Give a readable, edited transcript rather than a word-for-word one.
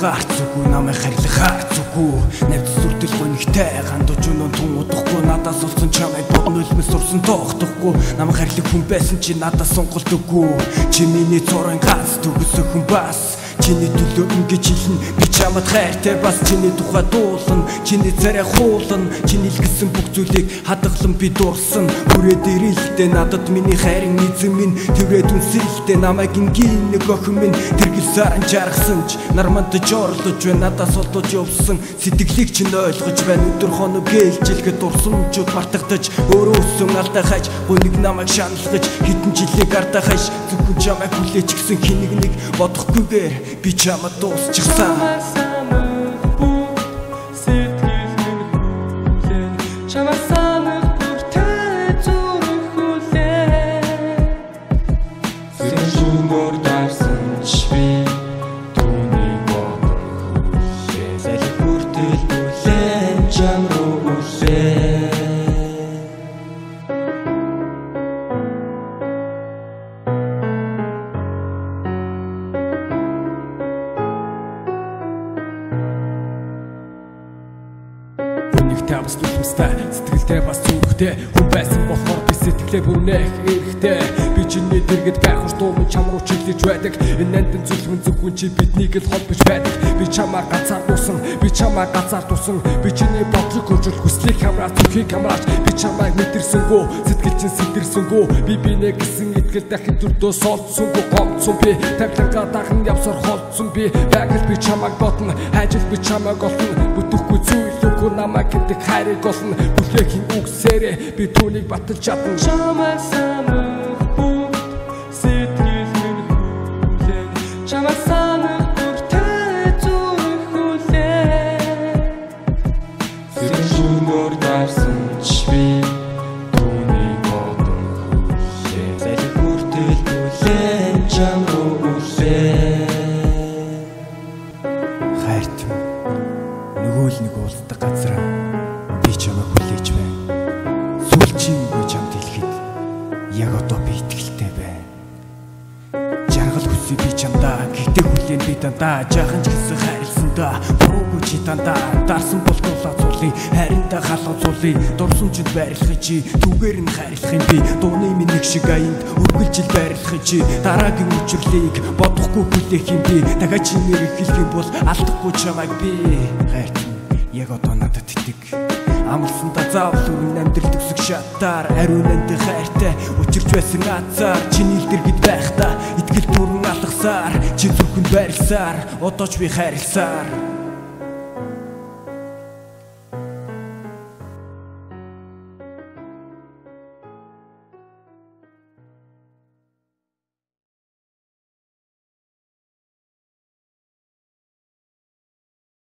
гарц үгүй намайг харилах харц үгүй навд сүрдэл гонигтай гандууж өнөө тун удахгүй надаас олсон чамайг бодно үлмэс сурсан тохдохгүй намайг харилах хүн байсан чи надаас сонголт үгүй чи миний цорын ганц төгсөх хүн бас чиний төлөө ингэж хэлнэ би чамд хайртай бас чиний тухай дуулна чиний царай хуулна чиний илгэсэн бүх зүйлийг хадгалан би дурсан хүрээд ирэлтэй надад миний хайрын эзэн минь тэрвэд үнсэлтэй намайг ингийн нэг охин минь тэргэл саран жаргасан ч нармантаж орлож байна надаас олдож явсан сэтгэлийг чинь ойлгож байна өдөр хоног ээлжилгээд дурсамжууд мартагдаж өөрөө өссөн алдаа хайж гониг намайг шаналгаж хитэн жилийн гардаа хайж зөвхөн чамайг хүлээж гисэн хэнийг нэг бодохгүйгээр би чамд дуусчихсан Табс тустай сэтгэлдээ бас зүрхтэй хүн байсан болохоор би сэтгэлээ бүрнэх эрэхтэй би чиний дэргэд гайхаж дуумын чам руу чиглэж байдаг энэ нандин зүлгэн зүгүн чи биднийг л холбож байдаг би чамаа ганцаар дусан би чиний бодлого хөржил хүслийг хамраад зүхийг хамраач би чамайг мэдэрсэнгөө сэтгэл чин сэтэрсэнгөө би бинэ гэсэн итгэл дахин төрдөө солдсонгүй гомцсон би тавлангаа дахин явсаар холдсон би байгаль би чамайг бодно хайжил би чамайг олно бүтэхгүй зүйлгүй намайг гэдэг хайрыг олно бүлэхийн үгсээрээ би түүнийг баталж чадна чамайг санах бүх сэтгэл минь хүлээн чамайг санах бүртээ зүрх хүлээн сэршүүнөр дарсан ч би түүнийг бодон хүлээн залхи бүртээ хүлээн чам руу үлээн хайрт нөгөө л нэг уулздаг газар би чамайг хүлээж байна сүүлчийн чамд хэлэхэд яг одоо би итгэлтэй байна жаргал хүсье би чамдаа гэхдээ хүлээн би дандаа жаахан ч гэсэн хайрласандаа буруугүй чи дандаа дарсан болтуулаа цуулын хайрандаа халах цуулын дурсан чид байрлахын чи түгээр нь хайрлахын би дууны минь нэг шиг аянд үргэлжил байрлахын чи дараагийн үчирлийг бодохгүй хүлээх юм би дахиад чи нэр хэлэх юм бол алдахгүй чамайг би хайрт яг одоо надад итэг амлсандаа заавал өрн амьдрал төсөг шатаар ариун нандин хайртай учирч байсан азар чиний л дэргэд байхдаа итгэл бүрэн алгасаар чи зүрхэнд байрласаар одоо ч би хайрласаар